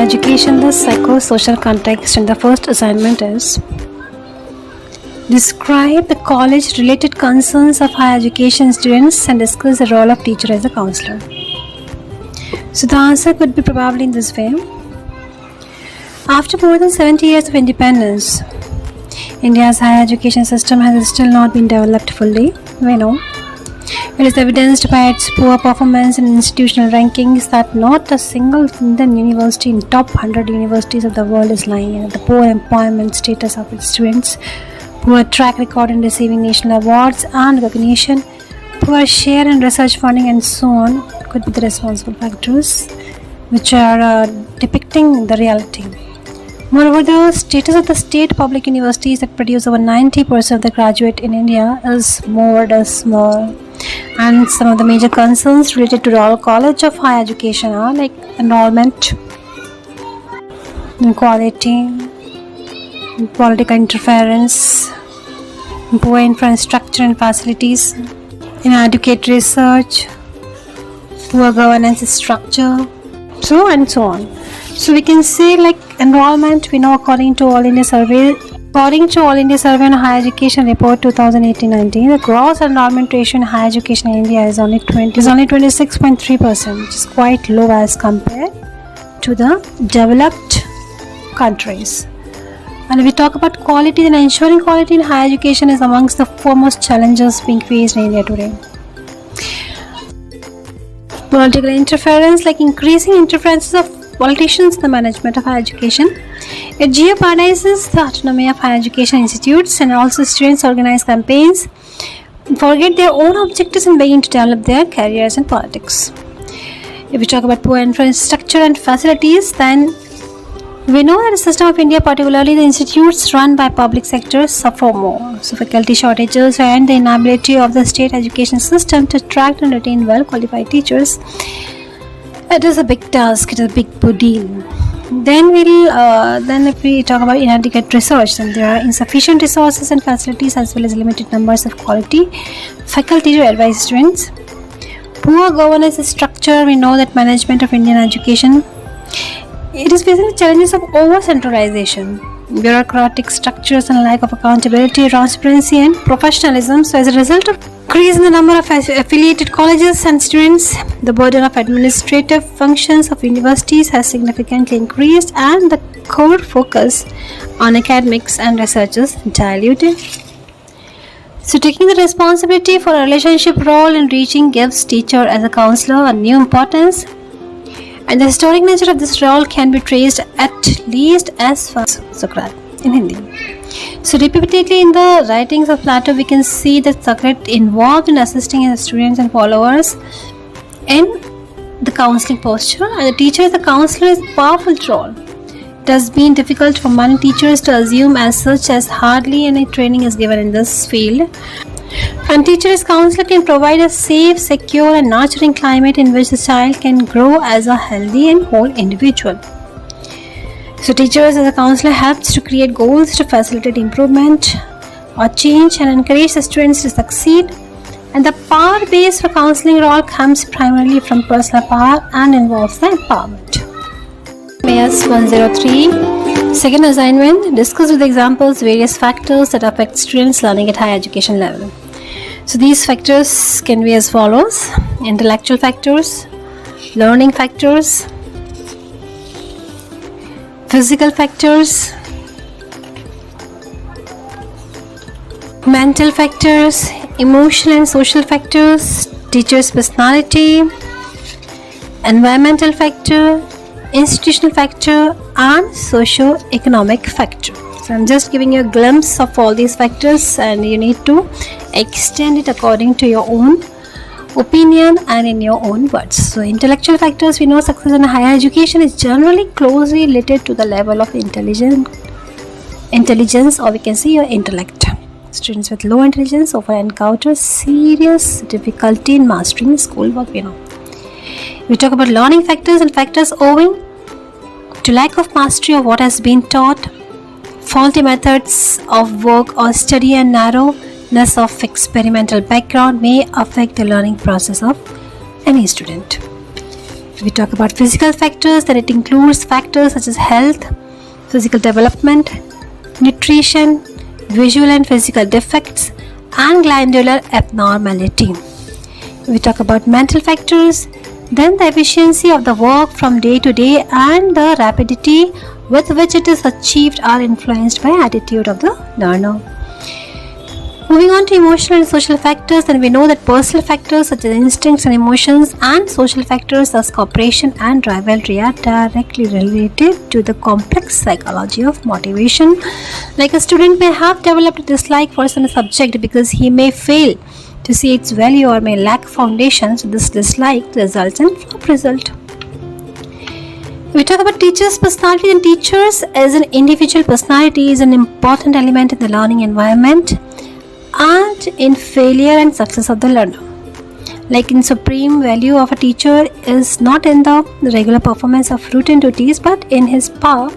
higher education, the psychosocial context, and the first assignment is describe the college-related concerns of higher education students and discuss the role of teacher as a counselor. So the answer could be probably in this way. After more than 70 years of independence, India's higher education system has still not been developed fully. We know. It is evidenced by its poor performance in institutional rankings that not a single Indian university in top 100 universities of the world is lying at the poor employment status of its students, poor track record in receiving national awards and recognition, poor share in research funding, and so on could be the responsible factors which are depicting the reality. Moreover, the status of the state public universities that produce over 90% of the graduate in India is more dismal. And some of the major concerns related to Royal College of Higher Education are like enrollment, inequality, political interference, poor infrastructure and facilities, inadequate research, poor governance structure, so on. So we can say like enrollment, we know according to All India Survey on Higher Education Report 2018-19, the gross enrollment ratio in higher education in India is only 26.3%, which is quite low as compared to the developed countries. And if we talk about quality, then ensuring quality in higher education is amongst the foremost challenges being faced in India today. Political interference, like increasing interferences of politicians in the management of higher education. It jeopardizes the autonomy of higher education institutes, and also students organize campaigns, forget their own objectives and begin to develop their careers in politics. If we talk about poor infrastructure and facilities, then we know that the system of India, particularly the institutes run by public sectors, suffer more. So faculty shortages and the inability of the state education system to attract and retain well qualified teachers, it is a big task, it is a big deal. Then if we talk about inadequate research, then there are insufficient resources and facilities as well as limited numbers of quality faculty to advise students. Poor governance structure, we know that management of Indian education, it is facing the challenges of over-centralization, bureaucratic structures, and lack of accountability, transparency, and professionalism. So as a result of increase in the number of affiliated colleges and students, the burden of administrative functions of universities has significantly increased, and the core focus on academics and research is diluted. So taking the responsibility for a relationship role in reaching gives teacher as a counselor a new importance, and the historic nature of this role can be traced at least as far as Socrates in Hindi. So repeatedly in the writings of Plato, we can see that Socrates involved in assisting his students and followers in the counseling posture, and the teacher as a counselor is a powerful role. It has been difficult for many teachers to assume as such, as hardly any training is given in this field. And teacher as counselor can provide a safe, secure and nurturing climate in which the child can grow as a healthy and whole individual. So teachers as a counselor helps to create goals to facilitate improvement or change and encourage the students to succeed. And the power base for counseling role comes primarily from personal power and involves the empowerment. Mayas 103. Second assignment, discuss with examples various factors that affect students learning at higher education level. So these factors can be as follows: intellectual factors, learning factors, physical factors, mental factors, emotional and social factors, teacher's personality, environmental factor, institutional factor, and socio-economic factor. So I'm just giving you a glimpse of all these factors, and you need to extend it according to your own opinion and in your own words. So intellectual factors, we know success in higher education is generally closely related to the level of intelligence, or we can say your intellect. Students with low intelligence often encounter serious difficulty in mastering schoolwork, we know. We talk about learning factors, and factors owing to lack of mastery of what has been taught, faulty methods of work or study, and narrowness of experimental background may affect the learning process of any student. If we talk about physical factors, then it includes factors such as health, physical development, nutrition, visual and physical defects, and glandular abnormality. If we talk about mental factors, then the efficiency of the work from day to day and the rapidity with which it is achieved are influenced by attitude of the learner. Moving on to emotional and social factors, then we know that personal factors such as instincts and emotions and social factors as cooperation and rivalry are directly related to the complex psychology of motivation. Like a student may have developed a dislike for some subject because he may fail to see its value or may lack foundation, so this dislike results in flop result. We talk about teachers' personality, and teachers as an individual personality is an important element in the learning environment and in failure and success of the learner. Like in supreme value of a teacher is not in the regular performance of routine duties but in his power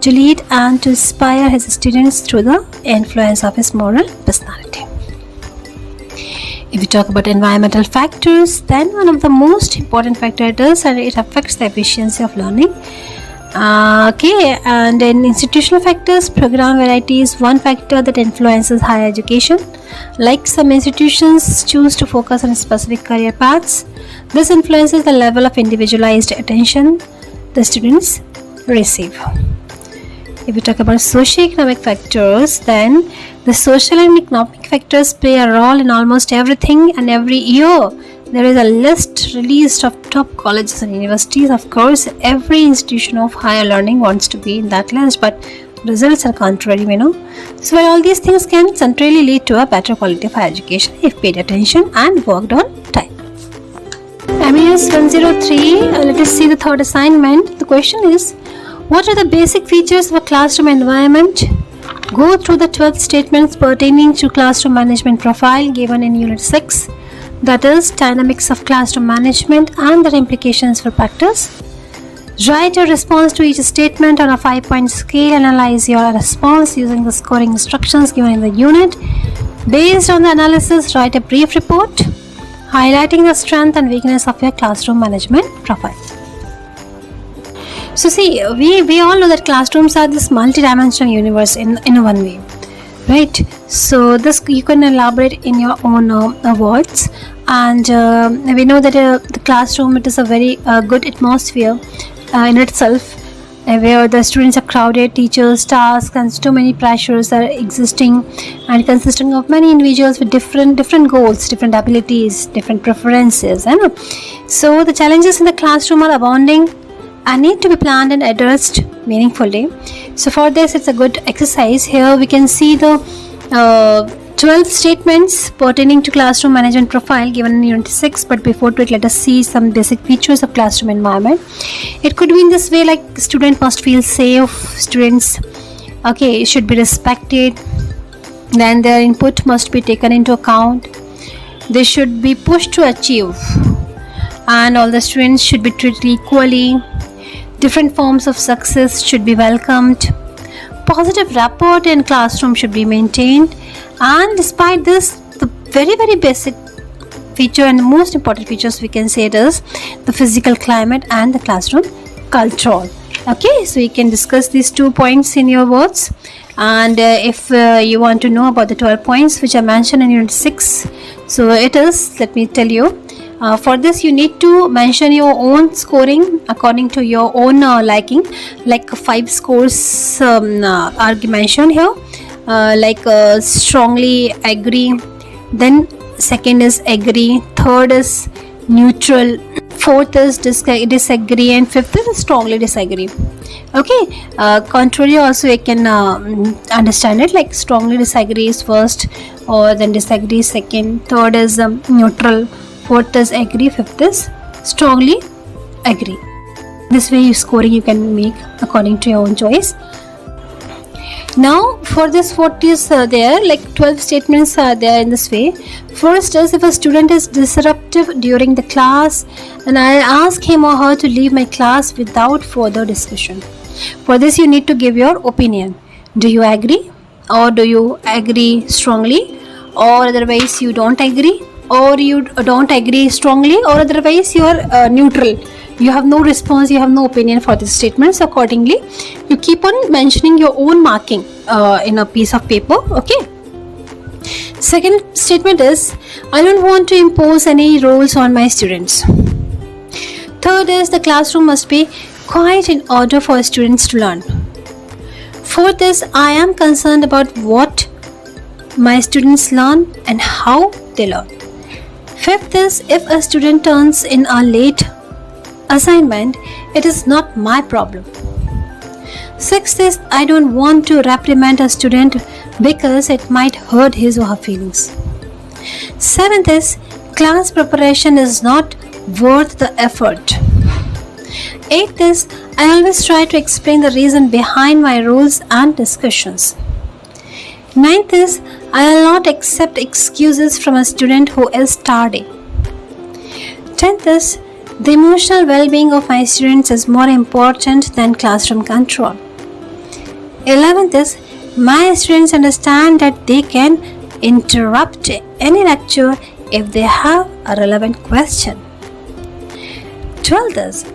to lead and to inspire his students through the influence of his moral personality. If we talk about environmental factors, then one of the most important factors and it affects the efficiency of learning. And in institutional factors, program variety is one factor that influences higher education. Like some institutions choose to focus on specific career paths, this influences the level of individualized attention the students receive. If we talk about socioeconomic factors, then the social and economic factors play a role in almost everything, and every year there is a list released of top colleges and universities. Of course, every institution of higher learning wants to be in that list, but results are contrary, So while all these things can centrally lead to a better quality of higher education if paid attention and worked on time. MES 103, let us see the third assignment. The question is, what are the basic features of a classroom environment? Go through the 12 statements pertaining to classroom management profile given in Unit 6, that is, dynamics of classroom management and their implications for practice. Write your response to each statement on a 5-point scale. Analyze your response using the scoring instructions given in the unit. Based on the analysis, write a brief report highlighting the strength and weakness of your classroom management profile. So see, we all know that classrooms are this multi-dimensional universe in one way, right? So this you can elaborate in your own words, and we know that the classroom, it is a very good atmosphere in itself, where the students are crowded, teachers, tasks, and too many pressures are existing and consisting of many individuals with different goals, different abilities, different preferences. So the challenges in the classroom are abounding and need to be planned and addressed meaningfully. So for this, it's a good exercise. Here we can see the 12 statements pertaining to classroom management profile given in Unit 6, but before to it, let us see some basic features of classroom environment. It could be in this way, like student must feel safe, students should be respected, then their input must be taken into account, they should be pushed to achieve, and all the students should be treated equally. Different forms of success should be welcomed. Positive rapport in classroom should be maintained. And despite this, the very basic feature and the most important features we can say it is the physical climate and the classroom culture. So you can discuss these 2 points in your words. And if you want to know about the 12 points which are mentioned in Unit 6, so it is, let me tell you. For this, you need to mention your own scoring according to your own liking. Like 5 scores are mentioned here. Strongly agree, then second is agree, third is neutral, fourth is disagree, and fifth is strongly disagree. Contrary also you can understand it, like strongly disagree is first, or then disagree second, third is neutral, fourth is agree, fifth is strongly agree. This way your scoring you can make according to your own choice. Now for this, what is there, like 12 statements are there in this way. First is, if a student is disruptive during the class, and I ask him or her to leave my class without further discussion. For this you need to give your opinion. Do you agree, or do you agree strongly, or otherwise you don't agree, or you don't agree strongly, or otherwise you are neutral. you have no response, you have no opinion for this statement. So accordingly, you keep on mentioning your own marking in a piece of paper. Okay. Second statement is, I don't want to impose any rules on my students. Third is, the classroom must be quiet in order for students to learn. Fourth is, I am concerned about what my students learn and how they learn. Fifth is, if a student turns in a late assignment, it is not my problem. Sixth is, I don't want to reprimand a student because it might hurt his or her feelings. Seventh is, class preparation is not worth the effort. Eighth is, I always try to explain the reason behind my rules and discussions. Ninth is, I will not accept excuses from a student who is tardy. 10th is, the emotional well-being of my students is more important than classroom control. 11th is, my students understand that they can interrupt any lecture if they have a relevant question. 12th is,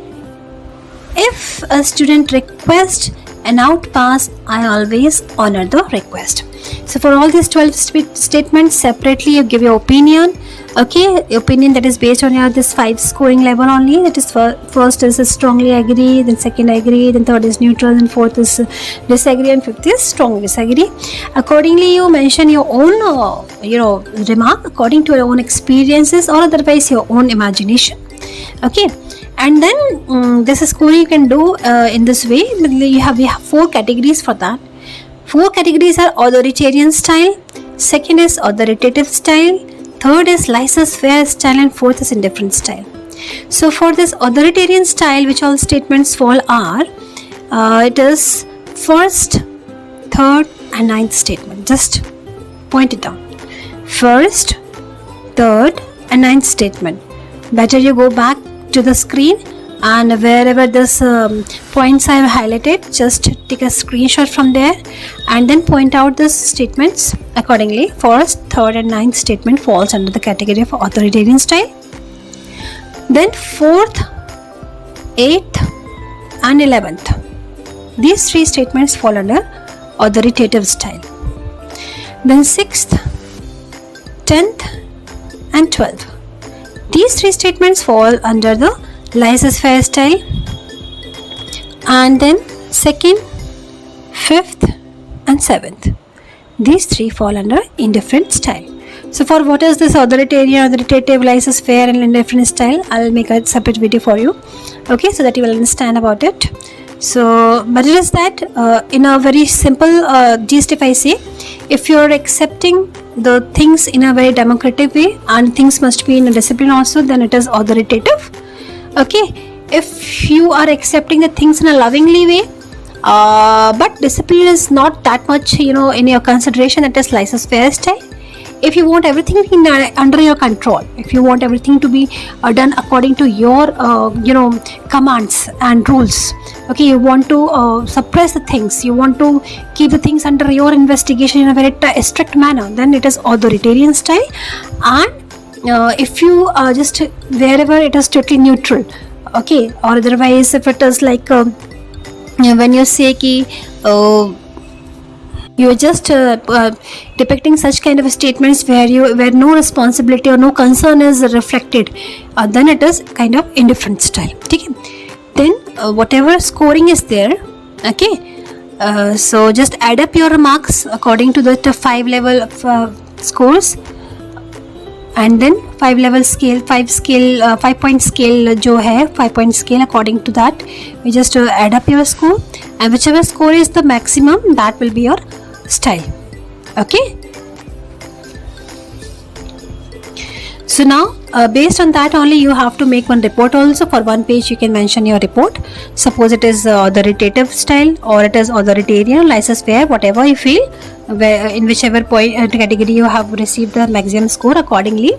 if a student requests an outpass, I always honor the request. So for all these 12 statements separately, you give your opinion. Okay, opinion that is based on your this 5 scoring level only. That is first is strongly agree, then second agree, then third is neutral, then fourth is disagree, and fifth is strongly disagree. Accordingly, you mention your own remark according to your own experiences or otherwise your own imagination. Okay. And then this scoring you can do in this way. We have 4 categories for that. 4 categories are authoritarian style, second is authoritative style, third is laissez-faire style, and fourth is indifferent style. So for this authoritarian style, which all statements fall are, it is first, third and ninth statement. Just point it down. First, third and ninth statement. Better you go back to the screen and wherever this points I have highlighted, just take a screenshot from there and then point out the statements accordingly. First, third and ninth statement falls under the category of authoritarian style. Then fourth, 8th and 11th, these 3 statements fall under authoritative style. Then 6th, 10th and 12th, these 3 statements fall under the laissez-faire style. And then 2nd, 5th and 7th, these 3 fall under indifferent style. So for what is this authoritarian, authoritative, laissez-faire and indifferent style, I'll make a separate video for you. Okay, so that you will understand about it. So, but it is that in a very simple gist, if I say, if you're accepting the things in a very democratic way and things must be in a discipline also, then it is authoritative. Okay, if you are accepting the things in a lovingly way but discipline is not that much in your consideration, that is laissez-faire style. If you want everything under your control, if you want everything to be done according to your commands and rules, okay, you want to suppress the things, you want to keep the things under your investigation in a very strict manner, then it is authoritarian style. And if you just wherever it is totally neutral, okay, or otherwise if it is like when you say ki you are just depicting such kind of statements where no responsibility or no concern is reflected, then it is kind of indifferent style. Okay? Then whatever scoring is there, okay, so just add up your marks according to the 5 level of scores, and then 5 point scale जो है 5 point scale, according to that we just add up your score, and whichever score is the maximum, that will be your style. Okay, so now based on that only you have to make one report also. For 1 page you can mention your report. Suppose it is authoritative style or it is authoritarian, laissez-faire, whatever you feel, in whichever point category you have received the maximum score, accordingly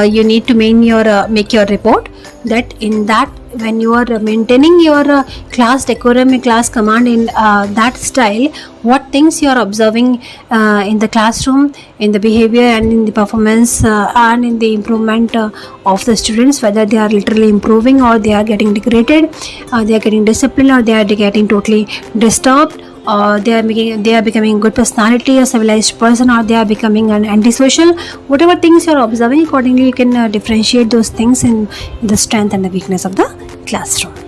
you need to make your report. That in that, when you are maintaining your class decorum, class command in that style, what things you are observing in the classroom, in the behavior and in the performance and in the improvement of the students, whether they are literally improving or they are getting degraded, they are getting disciplined or they are getting totally disturbed, or they are becoming good personality, a civilized person, or they are becoming an antisocial. Whatever things you are observing, accordingly you can differentiate those things in the strength and the weakness of the classroom.